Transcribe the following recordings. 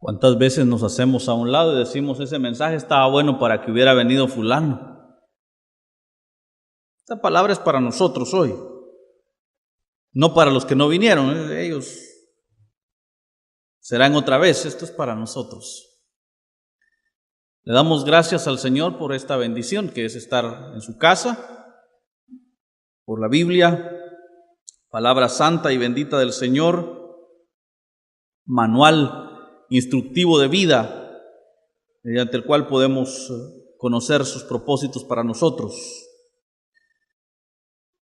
¿Cuántas veces nos hacemos a un lado y decimos ese mensaje estaba bueno para que hubiera venido fulano? Esta palabra es para nosotros hoy, no para los que no vinieron, ellos serán otra vez, esto es para nosotros. Le damos gracias al Señor por esta bendición que es estar en su casa, por la Biblia, palabra santa y bendita del Señor, manual instructivo de vida, mediante el cual podemos conocer sus propósitos para nosotros.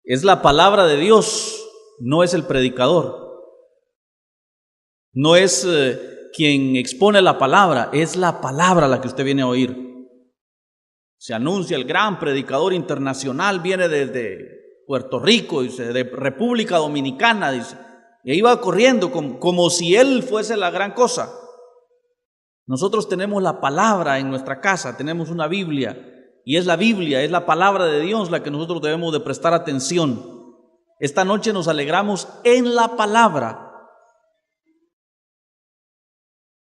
Es la palabra de Dios, no es el predicador. No es quien expone la palabra, es la palabra la que usted viene a oír. Se anuncia el gran predicador internacional, viene desde Puerto Rico, dice, de República Dominicana, dice, y ahí va corriendo como si él fuese la gran cosa. Nosotros tenemos la palabra en nuestra casa, tenemos una Biblia, y es la Biblia, es la palabra de Dios la que nosotros debemos de prestar atención. Esta noche nos alegramos en la palabra.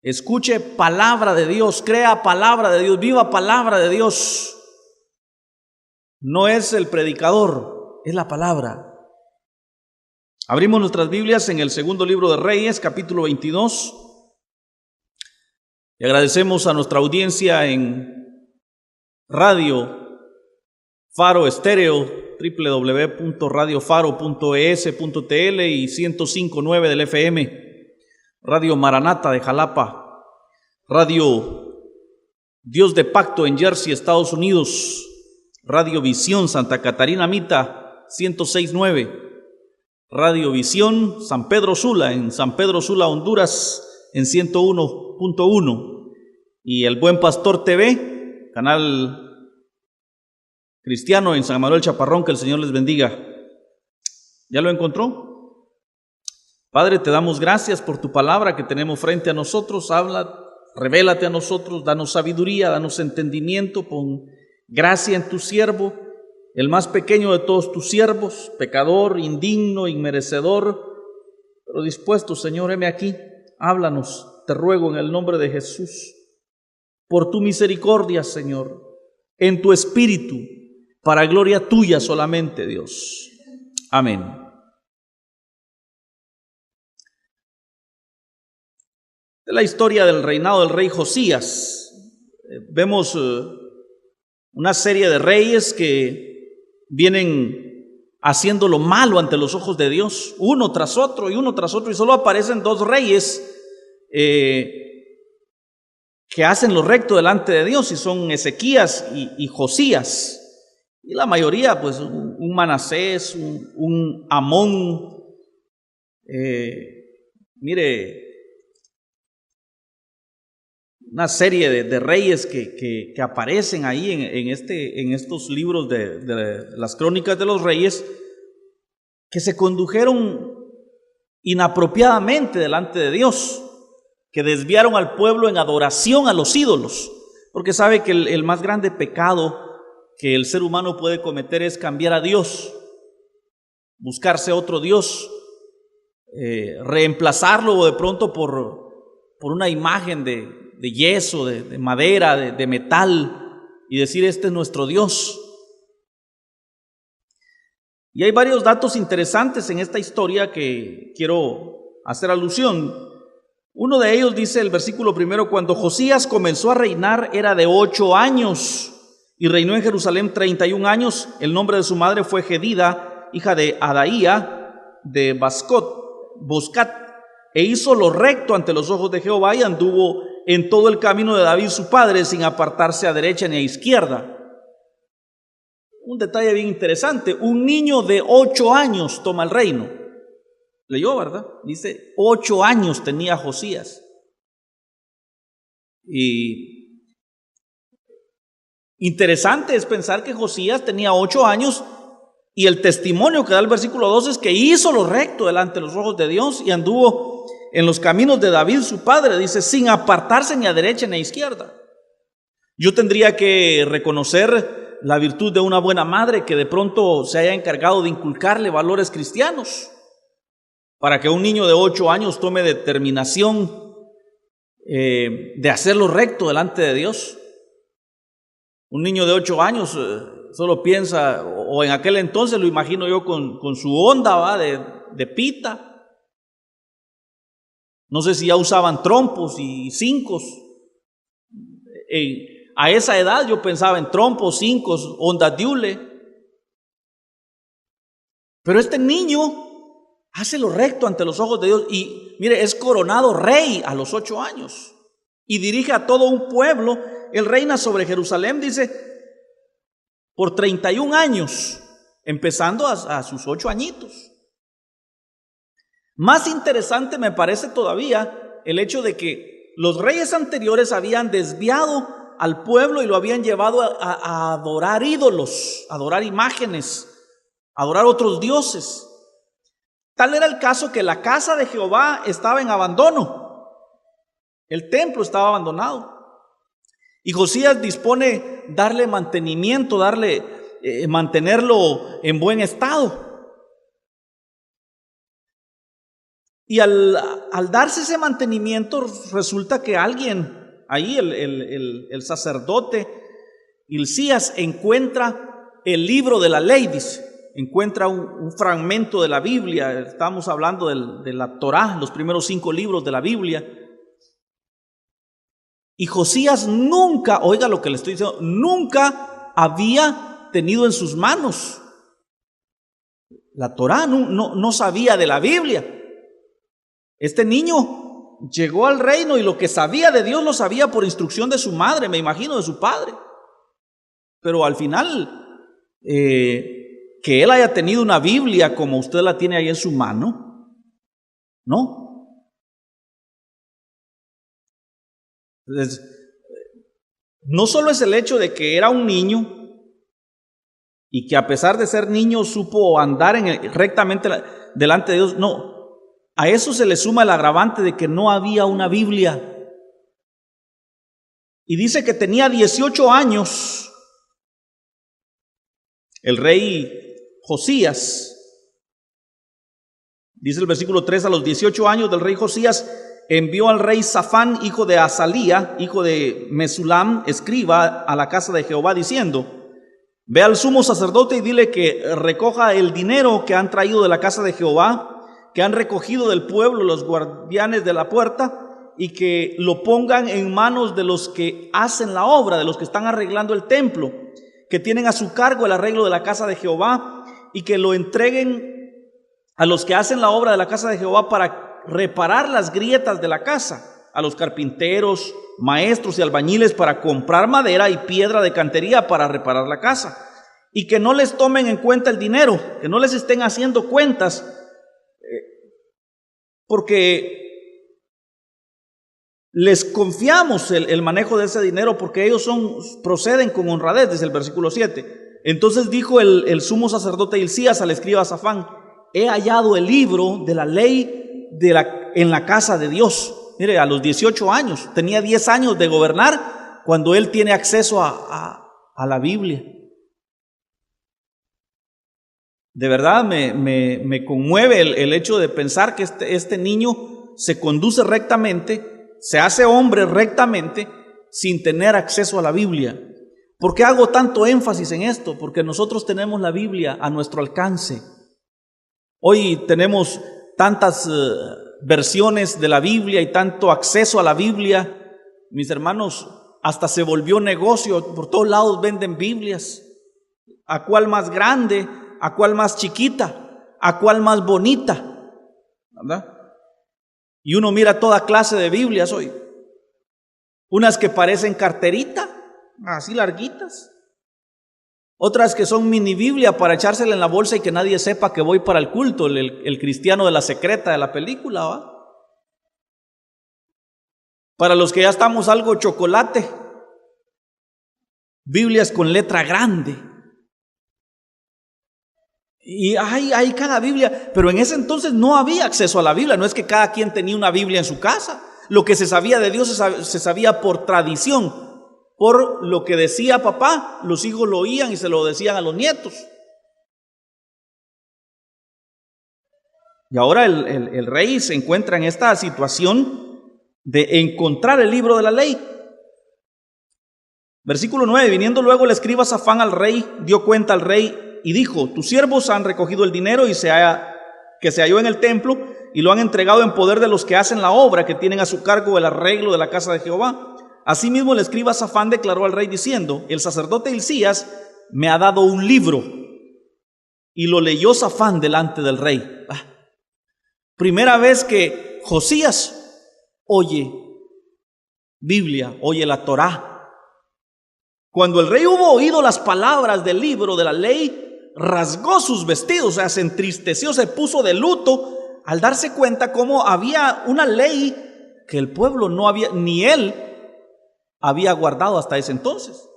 Escuche palabra de Dios, crea palabra de Dios, viva palabra de Dios. No es el predicador, es la palabra. Abrimos nuestras Biblias en el segundo libro de Reyes, capítulo 22. Y agradecemos a nuestra audiencia en Radio Faro Estéreo, www.radiofaro.es.tl y 105.9 del FM. Radio Maranata de Jalapa, Radio Dios de Pacto en Jersey, Estados Unidos, Radio Visión Santa Catarina Mita, 106.9, Radio Visión San Pedro Sula, en San Pedro Sula, Honduras, en 101.1, y El Buen Pastor TV, canal cristiano en San Manuel Chaparrón, que el Señor les bendiga. ¿Ya lo encontró? Padre, te damos gracias por tu palabra que tenemos frente a nosotros. Habla, revélate a nosotros, danos sabiduría, danos entendimiento, pon gracia en tu siervo, el más pequeño de todos tus siervos, pecador, indigno, inmerecedor, pero dispuesto, Señor, heme aquí, háblanos, te ruego en el nombre de Jesús, por tu misericordia, Señor, en tu espíritu, para gloria tuya solamente, Dios. Amén. De la historia del reinado del rey Josías, vemos una serie de reyes que vienen haciendo lo malo ante los ojos de Dios, uno tras otro, y solo aparecen dos reyes que hacen lo recto delante de Dios, y son Ezequías y Josías, y la mayoría, pues, un Manasés, un Amón, una serie de reyes que aparecen ahí en estos libros de las crónicas de los reyes, que se condujeron inapropiadamente delante de Dios, que desviaron al pueblo en adoración a los ídolos, porque sabe que el más grande pecado que el ser humano puede cometer es cambiar a Dios, buscarse otro Dios, reemplazarlo de pronto por una imagen de yeso, de madera, de metal, y decir este es nuestro Dios. Y hay varios datos interesantes en esta historia que quiero hacer alusión. Uno de ellos dice el versículo primero: cuando Josías comenzó a reinar era de 8 años y reinó en Jerusalén 31 años. El nombre de su madre fue Jedida, hija de Adaía de Boscat, e hizo lo recto ante los ojos de Jehová y anduvo en todo el camino de David su padre, sin apartarse a derecha ni a izquierda. Un detalle bien interesante: un niño de 8 años toma el reino. Leyó, ¿verdad? Dice 8 años tenía Josías. Y interesante es pensar que Josías tenía 8 años, y el testimonio que da el versículo 2 es que hizo lo recto delante de los ojos de Dios y anduvo en los caminos de David su padre, dice, sin apartarse ni a derecha ni a izquierda. Yo tendría que reconocer la virtud de una buena madre que de pronto se haya encargado de inculcarle valores cristianos, para que un niño de 8 años tome determinación de hacerlo recto delante de Dios. Un niño de 8 años solo piensa, o en aquel entonces lo imagino yo con su onda, ¿va? de pita. No sé si ya usaban trompos y cincos. A esa edad yo pensaba en trompos, cincos, ondas de hule. Pero este niño hace lo recto ante los ojos de Dios y mire, es coronado rey a los 8 años y dirige a todo un pueblo. Él reina sobre Jerusalén, dice, por 31 años, empezando a sus 8 añitos. Más interesante me parece todavía el hecho de que los reyes anteriores habían desviado al pueblo y lo habían llevado a adorar ídolos, a adorar imágenes, a adorar otros dioses. Tal era el caso que la casa de Jehová estaba en abandono. El templo estaba abandonado. Y Josías dispone darle mantenimiento, mantenerlo en buen estado. Y al darse ese mantenimiento, resulta que alguien, ahí el sacerdote Hilcías, encuentra el libro de la ley, dice. Encuentra un fragmento de la Biblia. Estamos hablando de la Torá, los primeros 5 libros de la Biblia. Y Josías nunca, oiga lo que le estoy diciendo, nunca había tenido en sus manos la Torá, no sabía de la Biblia. Este niño llegó al reino y lo que sabía de Dios lo sabía por instrucción de su madre, me imagino, de su padre. Pero al final, que él haya tenido una Biblia como usted la tiene ahí en su mano, no. Entonces, no solo es el hecho de que era un niño y que a pesar de ser niño supo andar rectamente delante de Dios, no. A eso se le suma el agravante de que no había una Biblia. Y dice que tenía 18 años el rey Josías. Dice el versículo 3, a los 18 años del rey Josías envió al rey Safán, hijo de Azalía, hijo de Mesulam, escriba, a la casa de Jehová, diciendo: ve al sumo sacerdote y dile que recoja el dinero que han traído de la casa de Jehová, que han recogido del pueblo los guardianes de la puerta, y que lo pongan en manos de los que hacen la obra, de los que están arreglando el templo, que tienen a su cargo el arreglo de la casa de Jehová, y que lo entreguen a los que hacen la obra de la casa de Jehová para reparar las grietas de la casa, a los carpinteros, maestros y albañiles para comprar madera y piedra de cantería para reparar la casa, y que no les tomen en cuenta el dinero, que no les estén haciendo cuentas, porque les confiamos el manejo de ese dinero, porque ellos proceden con honradez, desde el versículo 7. Entonces dijo el sumo sacerdote Hilcías al escriba Safán: he hallado el libro de la ley en la casa de Dios. Mire, a los 18 años, tenía 10 años de gobernar cuando él tiene acceso a la Biblia. De verdad me conmueve el hecho de pensar que este niño se conduce rectamente, se hace hombre rectamente, sin tener acceso a la Biblia. ¿Por qué hago tanto énfasis en esto? Porque nosotros tenemos la Biblia a nuestro alcance. Hoy tenemos tantas versiones de la Biblia y tanto acceso a la Biblia. Mis hermanos, hasta se volvió negocio, por todos lados venden Biblias. ¿A cuál más grande? ¿A cuál más chiquita? ¿A cuál más bonita? ¿Verdad? Y uno mira toda clase de Biblias hoy. Unas que parecen carterita, así larguitas. Otras que son mini Biblia para echársela en la bolsa y que nadie sepa que voy para el culto, el cristiano de la secreta de la película, ¿va? Para los que ya estamos algo chocolate, Biblias con letra grande. Y hay cada Biblia, pero en ese entonces no había acceso a la Biblia. No es que cada quien tenía una Biblia en su casa. Lo que se sabía de Dios se sabía por tradición, por lo que decía papá. Los hijos lo oían y se lo decían a los nietos. Y ahora el rey se encuentra en esta situación de encontrar el libro de la ley. Versículo 9, viniendo luego el escriba Safán al rey, dio cuenta al rey y dijo: tus siervos han recogido el dinero que se halló en el templo y lo han entregado en poder de los que hacen la obra, que tienen a su cargo el arreglo de la casa de Jehová. Asimismo el escriba Safán declaró al rey diciendo: el sacerdote Hilcías me ha dado un libro. Y lo leyó Safán delante del rey. Primera vez que Josías oye Biblia, oye la Torá. Cuando el rey hubo oído las palabras del libro de la ley, rasgó sus vestidos, o sea, se entristeció, se puso de luto al darse cuenta cómo había una ley que el pueblo no había, ni él había guardado hasta ese entonces.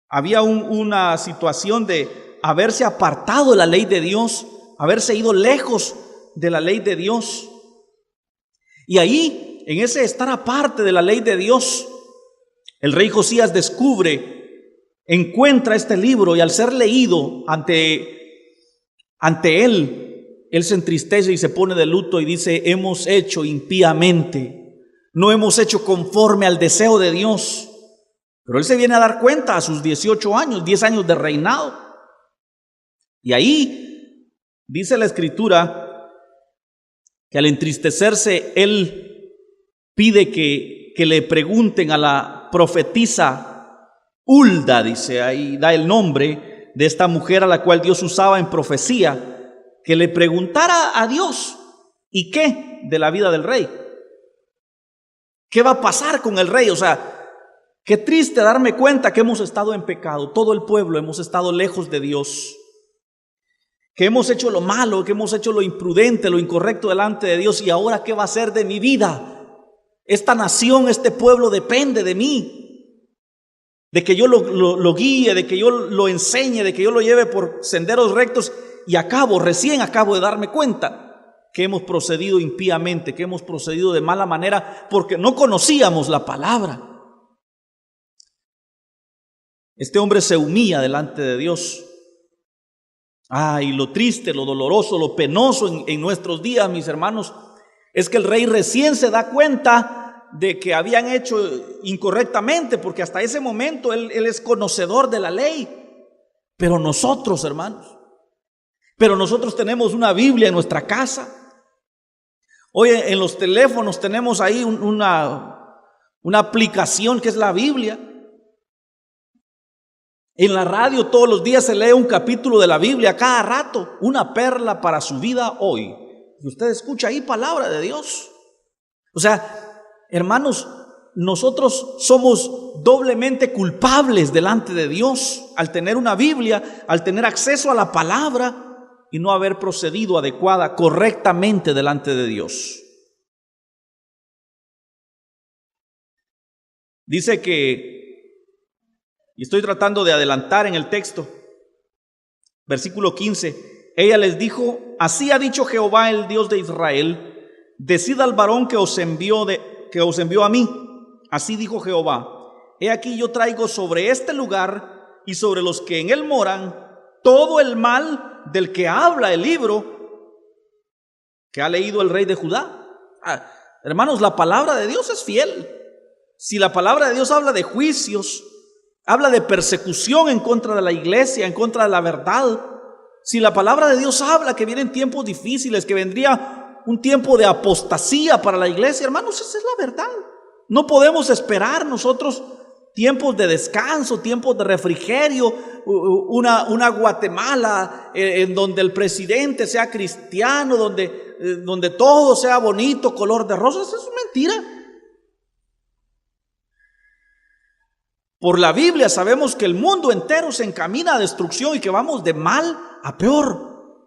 Había una situación de haberse apartado de la ley de Dios, haberse ido lejos de la ley de Dios. Y ahí, en ese estar aparte de la ley de Dios, el rey Josías encuentra este libro, y al ser leído ante él se entristece y se pone de luto y dice: hemos hecho impíamente, no hemos hecho conforme al deseo de Dios. Pero él se viene a dar cuenta a sus 18 años, 10 años de reinado. Y ahí dice la Escritura que al entristecerse él pide que le pregunten a la profetisa Hulda, dice, ahí da el nombre de esta mujer a la cual Dios usaba en profecía, que le preguntara a Dios: ¿y qué de la vida del rey? ¿Qué va a pasar con el rey? O sea, qué triste darme cuenta que hemos estado en pecado, todo el pueblo hemos estado lejos de Dios, que hemos hecho lo malo, que hemos hecho lo imprudente, lo incorrecto delante de Dios, y ahora ¿qué va a ser de mi vida? Esta nación, este pueblo depende de mí, de que yo lo guíe, de que yo lo enseñe, de que yo lo lleve por senderos rectos, y recién acabo de darme cuenta que hemos procedido impíamente, que hemos procedido de mala manera porque no conocíamos la palabra. Este hombre se humilla delante de Dios. Y lo triste, lo doloroso, lo penoso en nuestros días, mis hermanos, es que el rey recién se da cuenta de que habían hecho incorrectamente, porque hasta ese momento él es conocedor de la ley. Pero nosotros, hermanos, tenemos una Biblia en nuestra casa. Hoy en los teléfonos tenemos ahí una aplicación que es la Biblia. En la radio todos los días se lee un capítulo de la Biblia, cada rato, una perla para su vida hoy. Y usted escucha ahí palabra de Dios. O sea, hermanos, nosotros somos doblemente culpables delante de Dios al tener una Biblia, al tener acceso a la palabra y no haber procedido correctamente delante de Dios. Dice que, y estoy tratando de adelantar en el texto, versículo 15, ella les dijo: así ha dicho Jehová, el Dios de Israel, decid al varón que os envió a mí. Así dijo Jehová: he aquí yo traigo sobre este lugar y sobre los que en él moran todo el mal del que habla el libro que ha leído el rey de Judá. Hermanos, la palabra de Dios es fiel. Si la palabra de Dios habla de juicios, habla de persecución en contra de la iglesia, en contra de la verdad, si la palabra de Dios habla que vienen tiempos difíciles, que vendría un tiempo de apostasía para la iglesia, hermanos, esa es la verdad. No podemos esperar nosotros tiempos de descanso, tiempos de refrigerio, una Guatemala en donde el presidente sea cristiano, donde todo sea bonito, color de rosas. Eso es mentira. Por la Biblia sabemos que el mundo entero se encamina a destrucción y que vamos de mal a peor.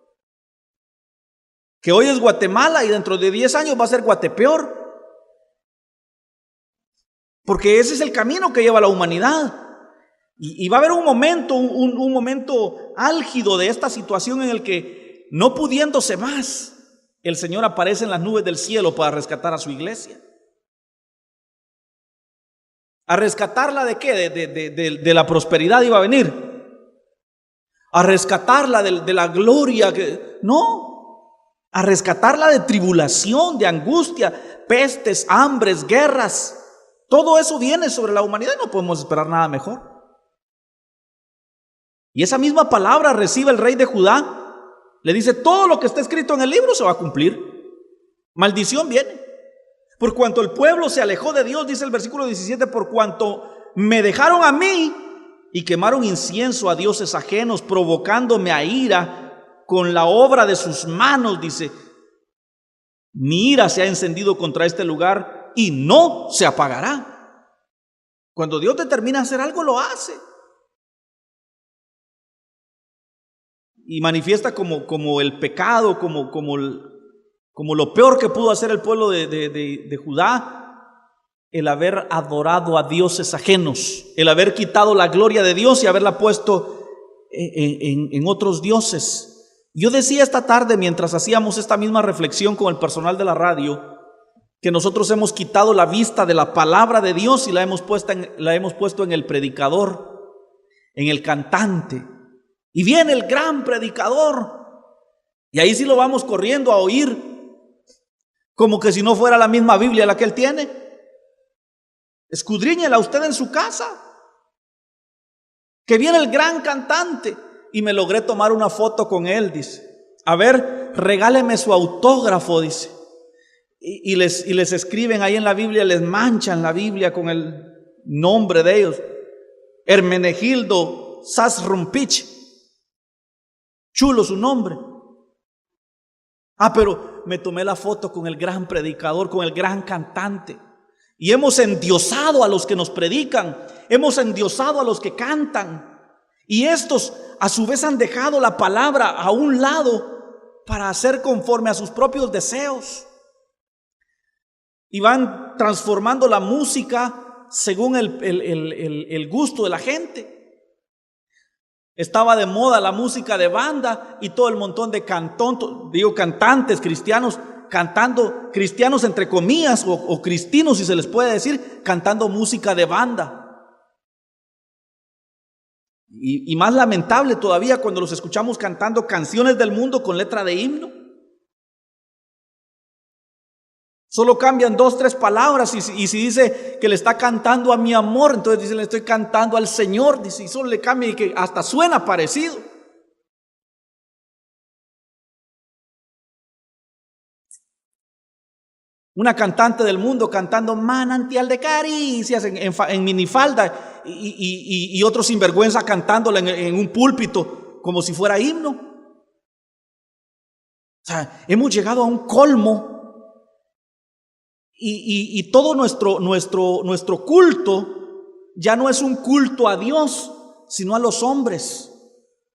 Que hoy es Guatemala y dentro de 10 años va a ser Guatepeor. Porque ese es el camino que lleva la humanidad. Y va a haber un momento álgido de esta situación en el que, no pudiéndose más, el Señor aparece en las nubes del cielo para rescatar a su iglesia. ¿A rescatarla de qué? De la prosperidad iba a venir. ¿A rescatarla de la gloria? No. a rescatarla de tribulación, de angustia, pestes, hambres, guerras. Todo eso viene sobre la humanidad y no podemos esperar nada mejor. Y esa misma palabra recibe el rey de Judá. Le dice, todo lo que está escrito en el libro se va a cumplir. Maldición viene. Por cuanto el pueblo se alejó de Dios, dice el versículo 17, por cuanto me dejaron a mí y quemaron incienso a dioses ajenos, provocándome a ira con la obra de sus manos, dice, mi ira se ha encendido contra este lugar y no se apagará. Cuando Dios determina hacer algo, lo hace. Y manifiesta como el pecado, como lo peor que pudo hacer el pueblo de Judá, el haber adorado a dioses ajenos, el haber quitado la gloria de Dios y haberla puesto en otros dioses. Yo decía esta tarde, mientras hacíamos esta misma reflexión con el personal de la radio, que nosotros hemos quitado la vista de la palabra de Dios y la hemos puesto en el predicador, en el cantante. Y viene el gran predicador, y ahí sí lo vamos corriendo a oír, como que si no fuera la misma Biblia la que él tiene. Escudriñela usted en su casa, que viene el gran cantante. Y me logré tomar una foto con él, dice. A ver, regáleme su autógrafo, dice. Y les escriben ahí en la Biblia, les manchan la Biblia con el nombre de ellos. Hermenegildo Sasrumpich. Chulo su nombre. Pero me tomé la foto con el gran predicador, con el gran cantante. Y hemos endiosado a los que nos predican, hemos endiosado a los que cantan. Y estos a su vez han dejado la palabra a un lado para hacer conforme a sus propios deseos. Y van transformando la música según el gusto de la gente. Estaba de moda la música de banda y todo el montón de cantantes cristianos cantando, cristianos entre comillas o cristinos si se les puede decir, cantando música de banda. Y más lamentable todavía cuando los escuchamos cantando canciones del mundo con letra de himno. Solo cambian 2, 3 palabras y si dice que le está cantando a mi amor, entonces dice le estoy cantando al Señor, dice, y solo le cambia y que hasta suena parecido. Una cantante del mundo cantando manantial de caricias en minifalda y otro sinvergüenza cantándola en un púlpito como si fuera himno. O sea, hemos llegado a un colmo. Y todo nuestro culto ya no es un culto a Dios, sino a los hombres.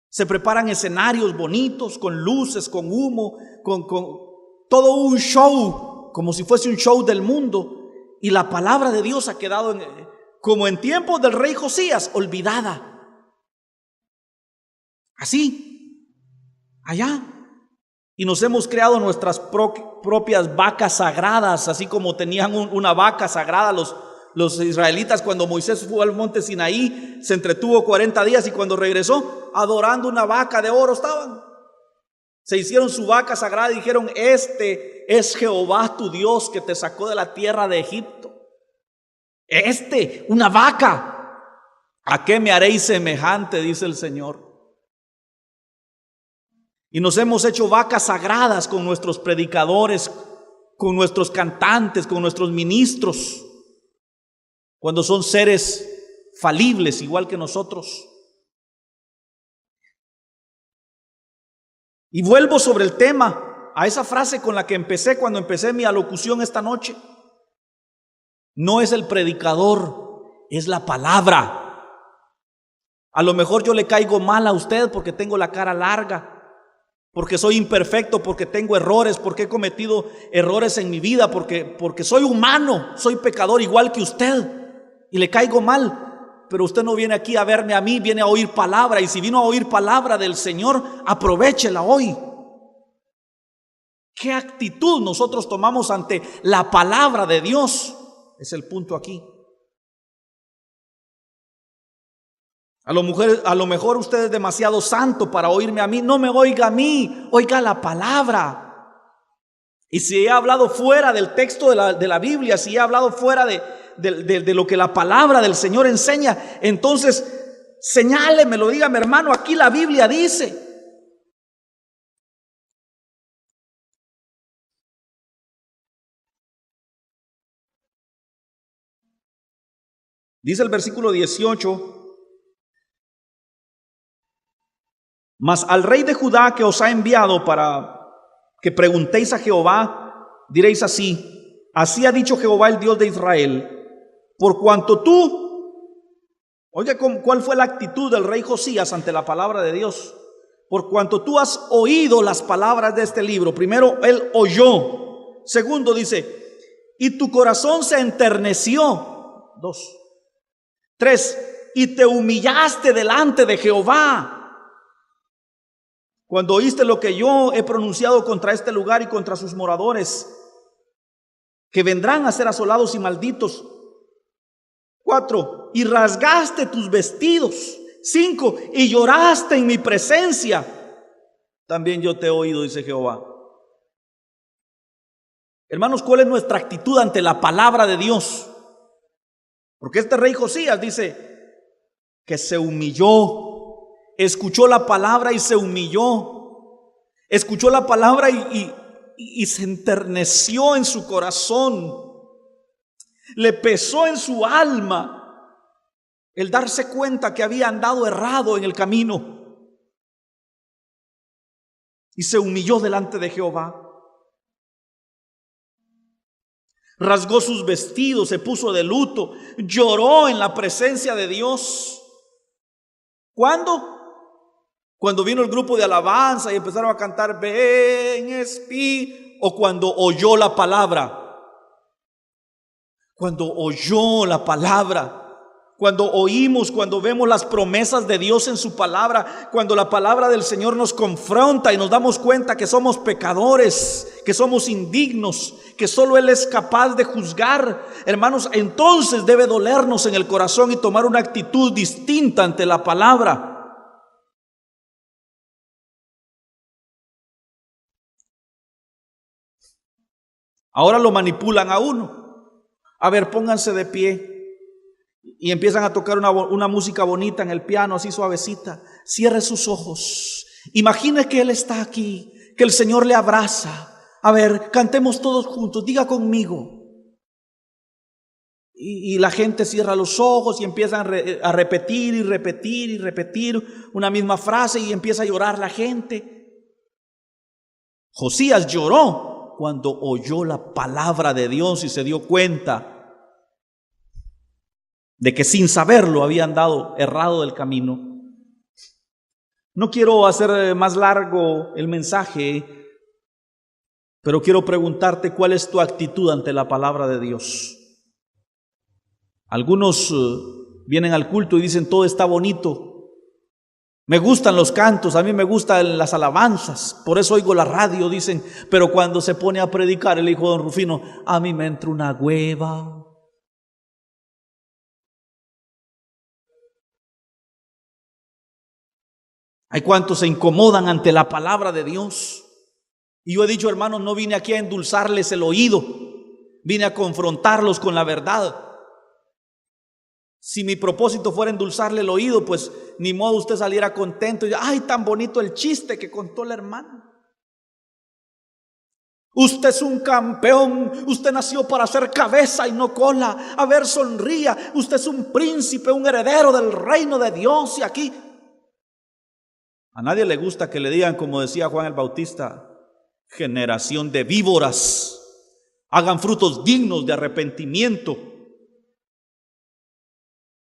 Se preparan escenarios bonitos, con luces, con humo, con todo un show, como si fuese un show del mundo. Y la palabra de Dios ha quedado, como en tiempos del rey Josías, olvidada. Así, allá. Y nos hemos creado nuestras propias vacas sagradas, así como tenían una vaca sagrada los israelitas cuando Moisés fue al monte Sinaí, se entretuvo 40 días y cuando regresó, adorando una vaca de oro estaban. Se hicieron su vaca sagrada y dijeron, este es Jehová tu Dios que te sacó de la tierra de Egipto. Una vaca, ¿a qué me haréis semejante? Dice el Señor. Y nos hemos hecho vacas sagradas con nuestros predicadores, con nuestros cantantes, con nuestros ministros, cuando son seres falibles igual que nosotros. Y vuelvo sobre el tema, a esa frase con la que empecé cuando empecé mi alocución esta noche. No es el predicador, es la palabra. A lo mejor yo le caigo mal a usted porque tengo la cara larga, porque soy imperfecto, porque tengo errores, porque he cometido errores en mi vida, porque soy humano, soy pecador igual que usted y le caigo mal. Pero usted no viene aquí a verme a mí, viene a oír palabra, y si vino a oír palabra del Señor, aprovéchela hoy. ¿Qué actitud nosotros tomamos ante la palabra de Dios? Es el punto aquí. A lo mejor usted es demasiado santo para oírme a mí. No me oiga a mí, oiga la palabra. Y si he hablado fuera del texto de la Biblia, si he hablado fuera de lo que la palabra del Señor enseña, entonces señálemelo, dígame, hermano, aquí la Biblia dice. Dice el versículo 18: mas al rey de Judá que os ha enviado para que preguntéis a Jehová, diréis así: así ha dicho Jehová, el Dios de Israel, por cuanto tú, oye, ¿cuál fue la actitud del rey Josías ante la palabra de Dios? Por cuanto tú has oído las palabras de este libro. Primero, él oyó. Segundo, dice, y tu corazón se enterneció. 2. 3, y te humillaste delante de Jehová cuando oíste lo que yo he pronunciado contra este lugar y contra sus moradores, que vendrán a ser asolados y malditos. 4, y rasgaste tus vestidos. 5, y lloraste en mi presencia. También yo te he oído, dice Jehová. Hermanos, ¿cuál es nuestra actitud ante la palabra de Dios? Porque este rey Josías dice que se humilló, escuchó la palabra y se humilló, escuchó la palabra y se enterneció en su corazón, le pesó en su alma el darse cuenta que había andado errado en el camino, y se humilló delante de Jehová. Rasgó sus vestidos, se puso de luto, lloró en la presencia de Dios. ¿Cuándo? Cuando vino el grupo de alabanza y empezaron a cantar Ven Espíritu, o cuando oyó la palabra. Cuando oyó la palabra, cuando oímos, cuando vemos las promesas de Dios en su palabra, cuando la palabra del Señor nos confronta y nos damos cuenta que somos pecadores, que somos indignos, que solo Él es capaz de juzgar, hermanos, entonces debe dolernos en el corazón y tomar una actitud distinta ante la palabra. Ahora lo manipulan a uno. A ver, pónganse de pie. Y empiezan a tocar una música bonita en el piano, así suavecita. Cierre sus ojos. Imagine que Él está aquí, que el Señor le abraza. A ver, cantemos todos juntos, diga conmigo. Y la gente cierra los ojos y empiezan a repetir y repetir y repetir una misma frase, y empieza a llorar la gente. Josías lloró cuando oyó la palabra de Dios y se dio cuenta de que sin saberlo había andado errado del camino. No quiero hacer más largo el mensaje, pero quiero preguntarte cuál es tu actitud ante la palabra de Dios. Algunos vienen al culto y dicen todo está bonito. Me gustan los cantos, a mí me gustan las alabanzas, por eso oigo la radio, dicen, pero cuando se pone a predicar el hijo de don Rufino, a mí me entra una hueva. Hay cuantos se incomodan ante la palabra de Dios. Y yo he dicho, hermanos, no vine aquí a endulzarles el oído, vine a confrontarlos con la verdad. Si mi propósito fuera endulzarle el oído, pues ni modo usted saliera contento y ay, tan bonito el chiste que contó el hermano. Usted es un campeón, usted nació para ser cabeza y no cola. A ver, sonría, usted es un príncipe, un heredero del reino de Dios. Y aquí a nadie le gusta que le digan, como decía Juan el Bautista, generación de víboras, hagan frutos dignos de arrepentimiento.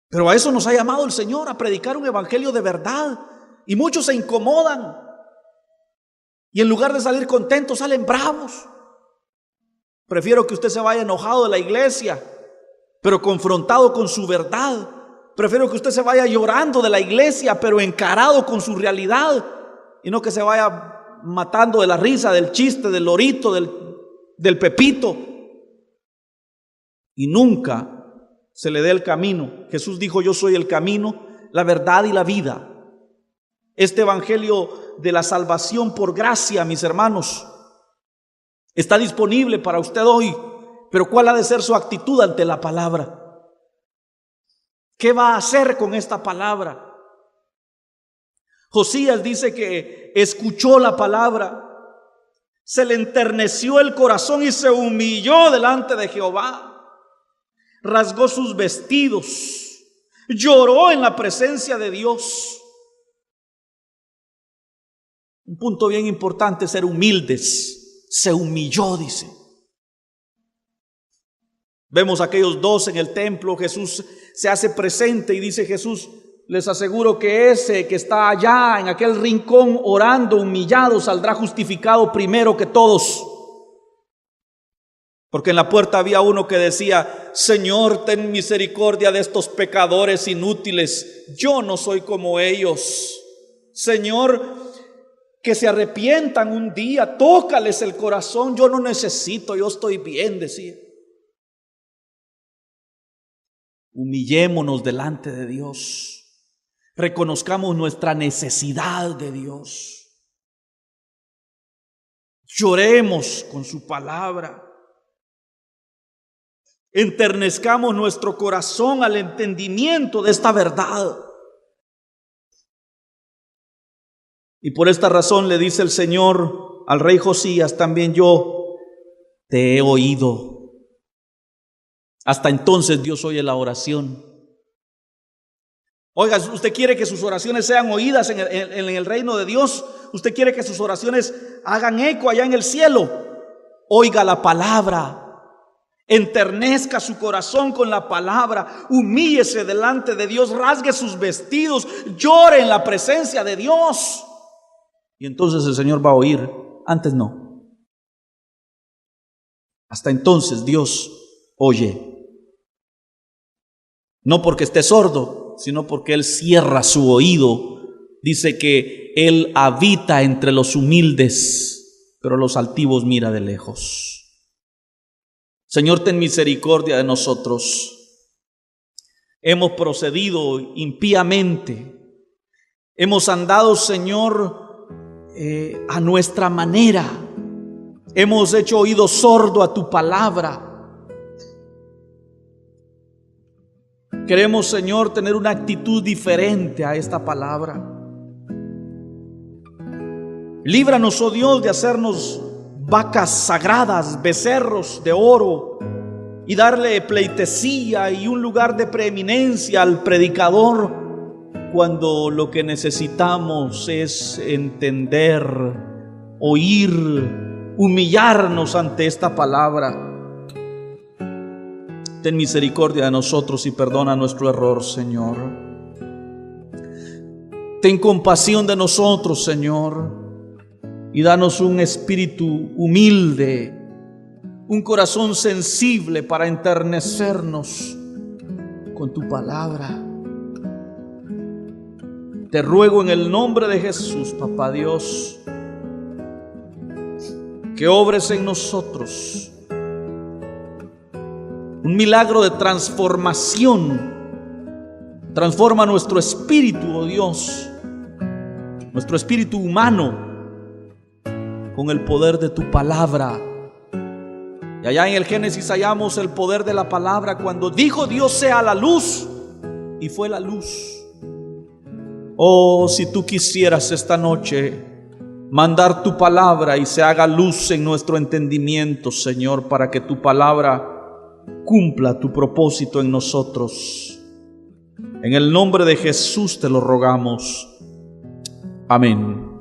Pero a eso nos ha llamado el Señor, a predicar un evangelio de verdad. Y muchos se incomodan. Y en lugar de salir contentos, salen bravos. Prefiero que usted se vaya enojado de la iglesia, pero confrontado con su verdad. Prefiero que usted se vaya llorando de la iglesia, pero encarado con su realidad. Y no que se vaya matando de la risa, del chiste, del lorito, del pepito. Y nunca se le dé el camino. Jesús dijo, yo soy el camino, la verdad y la vida. Este evangelio de la salvación por gracia, mis hermanos, Está disponible para usted hoy, pero ¿cuál ha de ser su actitud ante la palabra? ¿Qué va a hacer con esta palabra? Josías dice que escuchó la palabra, se le enterneció el corazón y se humilló delante de Jehová. Rasgó sus vestidos, lloró en la presencia de Dios. Un punto bien importante es ser humildes. Se humilló, dice. Vemos a aquellos dos en el templo. Jesús se hace presente y dice Jesús: les aseguro que ese que está allá en aquel rincón orando, humillado, saldrá justificado primero que todos. Porque en la puerta había uno que decía: Señor, ten misericordia de estos pecadores inútiles. Yo no soy como ellos. Señor, que se arrepientan un día, tócales el corazón. Yo no necesito, yo estoy bien, decía. Humillémonos delante de Dios. Reconozcamos nuestra necesidad de Dios. Lloremos con su palabra. Enternezcamos nuestro corazón al entendimiento de esta verdad. Y por esta razón le dice el Señor al rey Josías: también yo te he oído. Hasta entonces Dios oye la oración. Oiga, ¿usted quiere que sus oraciones sean oídas en el reino de Dios? ¿Usted quiere que sus oraciones hagan eco allá en el cielo? Oiga la palabra. Enternezca su corazón con la palabra. Humíllese delante de Dios. Rasgue sus vestidos. Llore en la presencia de Dios. Y entonces el Señor va a oír. Antes no. Hasta entonces Dios oye. No porque esté sordo, sino porque Él cierra su oído. Dice que Él habita entre los humildes, pero los altivos mira de lejos. Señor, ten misericordia de nosotros. Hemos procedido impíamente. Hemos andado, Señor, a nuestra manera. Hemos hecho oído sordo a tu palabra. Queremos, Señor, tener una actitud diferente a esta palabra. Líbranos, oh Dios, de hacernos vacas sagradas, becerros de oro, y darle pleitesía y un lugar de preeminencia al predicador, cuando lo que necesitamos es entender, oír, humillarnos ante esta palabra. Ten misericordia de nosotros y perdona nuestro error, Señor. Ten compasión de nosotros, Señor, y danos un espíritu humilde, un corazón sensible para enternecernos con tu palabra. Te ruego en el nombre de Jesús, Papá Dios, que obres en nosotros un milagro de transformación. Transforma nuestro espíritu, oh Dios, nuestro espíritu humano, con el poder de tu palabra. Y allá en el Génesis hallamos el poder de la palabra cuando dijo Dios: sea la luz, y fue la luz. Oh, si tú quisieras esta noche mandar tu palabra y se haga luz en nuestro entendimiento, Señor, para que tu palabra cumpla tu propósito en nosotros. En el nombre de Jesús te lo rogamos. Amén.